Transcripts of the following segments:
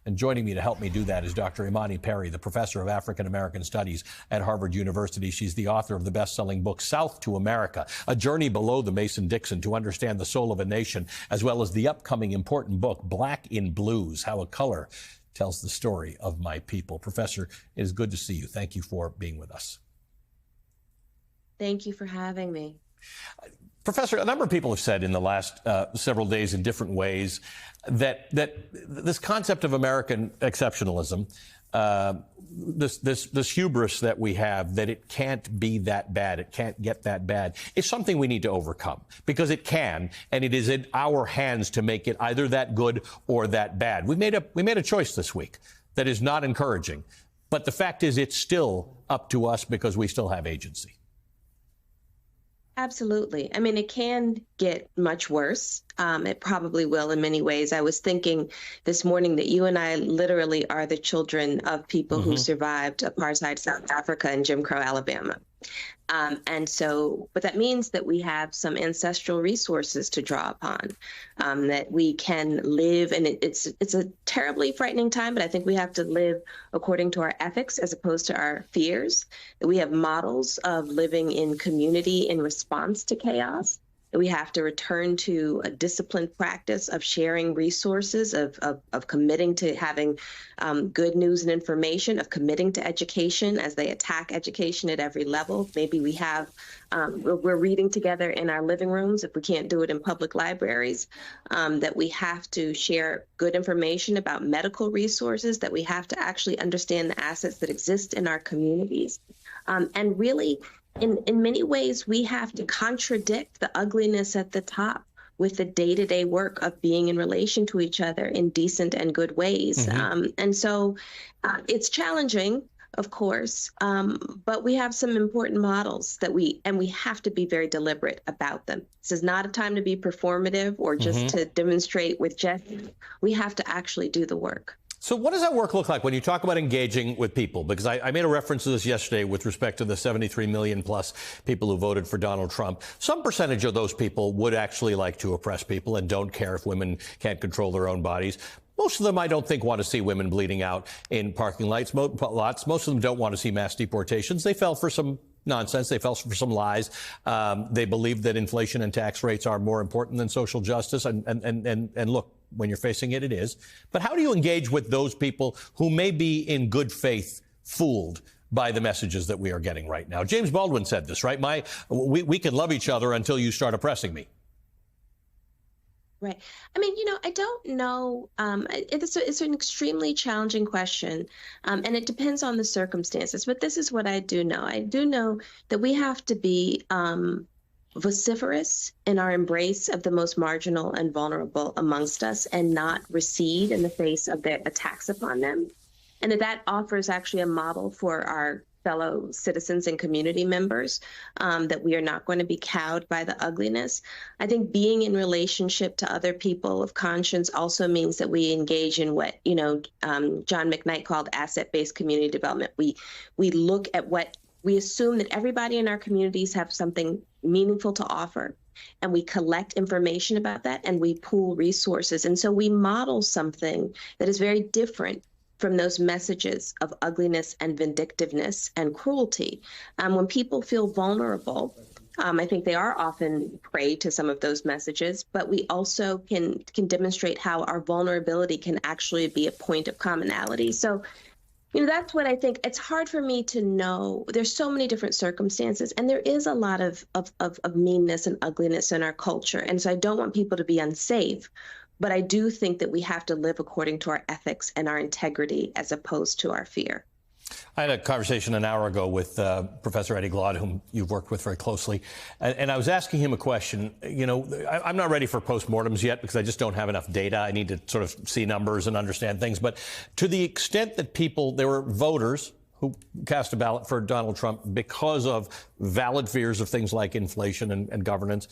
And joining me to help me do that is Dr. Imani Perry, the professor of African American Studies at Harvard University. She's the author of the best-selling book, South to America, A Journey Below the Mason-Dixon to Understand the Soul of a Nation, as well as the upcoming important book, Black in Blues, How a Color Tells the Story of My People. Professor, it is good to see you. Thank you for being with us. Thank you for having me. Professor, a number of people have said in the last several days in different ways that this concept of American exceptionalism, this hubris that we have, that it can't be that bad, it can't get that bad, is something we need to overcome, because it can, and it is in our hands to make it either that good or that bad. We made a choice this week that is not encouraging, but the fact is it's still up to us because we still have agency. Absolutely. I mean, it can get much worse. It probably will in many ways. I was thinking this morning that you and I literally are the children of people who survived apartheid South Africa and Jim Crow Alabama. But that means that we have some ancestral resources to draw upon, that we can live, and it's a terribly frightening time, but I think we have to live according to our ethics as opposed to our fears, that we have models of living in community in response to chaos. We have to return to a disciplined practice of sharing resources, of committing to having good news and information, of committing to education as they attack education at every level. Maybe we have, we're reading together in our living rooms if we can't do it in public libraries, that we have to share good information about medical resources, that we have to actually understand the assets that exist in our communities. And really, in many ways, we have to contradict the ugliness at the top with the day-to-day work of being in relation to each other in decent and good ways. And so it's challenging, of course, but we have some important models that we have to be very deliberate about them. This is not a time to be performative or just to demonstrate with gesture. We have to actually do the work. So what does that work look like when you talk about engaging with people? Because I made a reference to this yesterday with respect to the 73 million plus people who voted for Donald Trump. Some percentage of those people would actually like to oppress people and don't care if women can't control their own bodies. Most of them, I don't think, want to see women bleeding out in parking lots. Most of them don't want to see mass deportations. They fell for some nonsense. They fell for some lies. They believe that inflation and tax rates are more important than social justice. And look, when you're facing it, it is. But how do you engage with those people who may be in good faith fooled by the messages that we are getting right now? James Baldwin said this, right? We can love each other until you start oppressing me. Right. I mean, I don't know. It's an extremely challenging question, and it depends on the circumstances. But this is what I do know. I do know that we have to be vociferous in our embrace of the most marginal and vulnerable amongst us and not recede in the face of the attacks upon them. And that offers actually a model for our fellow citizens and community members, that we are not going to be cowed by the ugliness. I think being in relationship to other people of conscience also means that we engage in what, John McKnight called asset-based community development. We look at we assume that everybody in our communities have something meaningful to offer, and we collect information about that and we pool resources. And so we model something that is very different from those messages of ugliness and vindictiveness and cruelty. When people feel vulnerable, I think they are often prey to some of those messages, but we also can demonstrate how our vulnerability can actually be a point of commonality. So, that's what I think. It's hard for me to know. There's so many different circumstances, and there is a lot of meanness and ugliness in our culture. And so I don't want people to be unsafe, but I do think that we have to live according to our ethics and our integrity as opposed to our fear. I had a conversation an hour ago with Professor Eddie Glaude, whom you've worked with very closely, and I was asking him a question. I'm not ready for postmortems yet because I just don't have enough data. I need to sort of see numbers and understand things. But to the extent that there were voters who cast a ballot for Donald Trump because of valid fears of things like inflation and governance,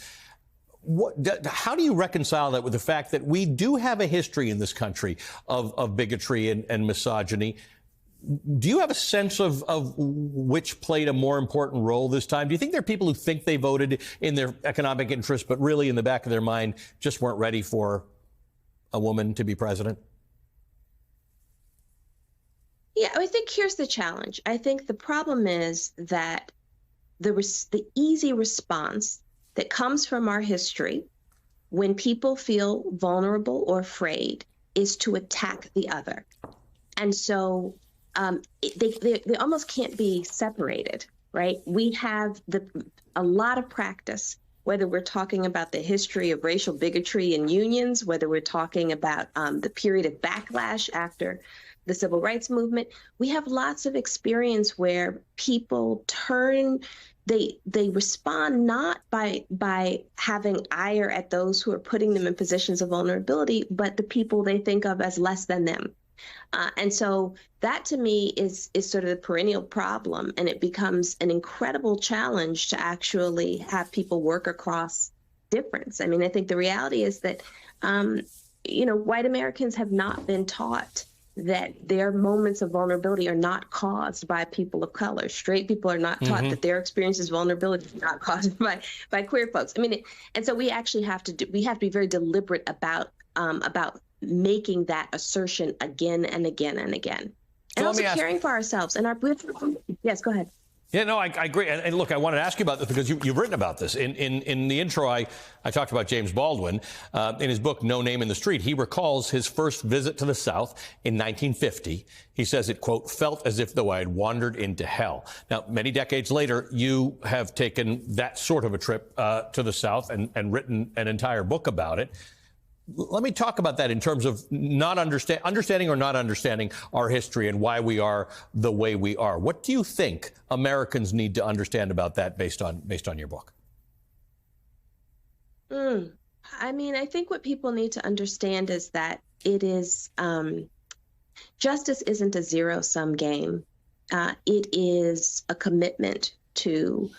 how do you reconcile that with the fact that we do have a history in this country of bigotry and misogyny? Do you have a sense of which played a more important role this time? Do you think there are people who think they voted in their economic interest, but really in the back of their mind just weren't ready for a woman to be president? Yeah, I think here's the challenge. I think the problem is that the easy response that comes from our history when people feel vulnerable or afraid is to attack the other. And so they almost can't be separated, right? We have a lot of practice, whether we're talking about the history of racial bigotry in unions, whether we're talking about the period of backlash after the civil rights movement. We have lots of experience where people they respond not by having ire at those who are putting them in positions of vulnerability, but the people they think of as less than them. And so that to me is sort of the perennial problem, and it becomes an incredible challenge to actually have people work across difference. I mean, I think the reality is that, white Americans have not been taught that their moments of vulnerability are not caused by people of color. Straight people are not taught that their experiences of vulnerability is not caused by queer folks. I mean, and so we actually have to be very deliberate about making that assertion again and again and again, and so also caring for ourselves and our. Yes, go ahead. Yeah, no, I agree. And look, I wanted to ask you about this because you've written about this. In the intro, I talked about James Baldwin. In his book, No Name in the Street, he recalls his first visit to the South in 1950. He says it, quote, felt as if though I had wandered into hell. Now, many decades later, you have taken that sort of a trip to the South and written an entire book about it. Let me talk about that in terms of understanding or not understanding our history and why we are the way we are. What do you think Americans need to understand about that based on your book? I mean, I think what people need to understand is that it is justice isn't a zero-sum game. It is a commitment to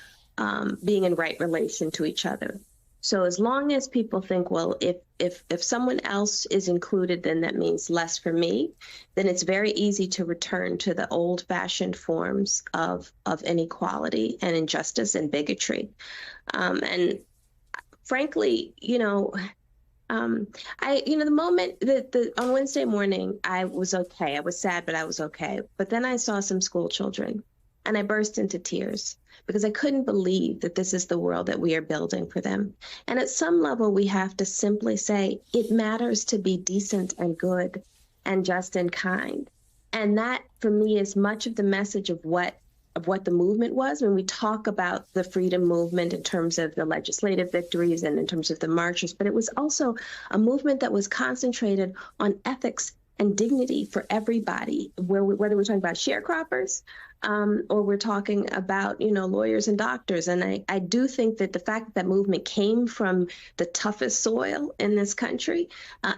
being in right relation to each other. So as long as people think, well, if someone else is included, then that means less for me, then it's very easy to return to the old-fashioned forms of inequality and injustice and bigotry. And frankly, the moment that on Wednesday morning, I was okay. I was sad, but I was okay. But then I saw some school children and I burst into tears because I couldn't believe that this is the world that we are building for them. And at some level, we have to simply say it matters to be decent and good and just and kind. And that, for me, is much of the message of what the movement was when we talk about the freedom movement in terms of the legislative victories and in terms of the marches. But it was also a movement that was concentrated on ethics and dignity for everybody, whether we're talking about sharecroppers or we're talking about, lawyers and doctors. And I do think that the fact that movement came from the toughest soil in this country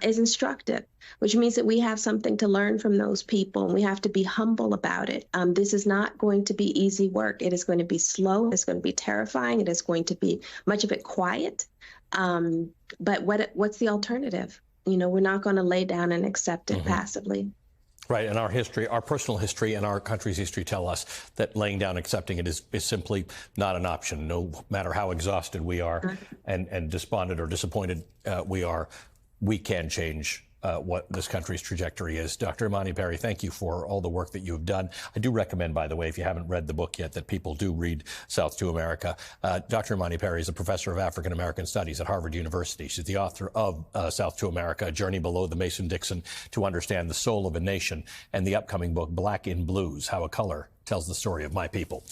is instructive, which means that we have something to learn from those people, and we have to be humble about it. This is not going to be easy work. It is going to be slow. It's going to be terrifying. It is going to be much of it quiet. But what's the alternative? We're not going to lay down and accept it passively. Right. And our history, our personal history and our country's history tell us that laying down, accepting it is simply not an option. No matter how exhausted we are and despondent or disappointed we are, we can change what this country's trajectory is. Dr. Imani Perry, thank you for all the work that you have done. I do recommend, by the way, if you haven't read the book yet, that people do read South to America. Dr. Imani Perry is a professor of African American Studies at Harvard University. She's the author of South to America, A Journey Below the Mason-Dixon to Understand the Soul of a Nation, and the upcoming book, Black in Blues, How a Color Tells the Story of My People.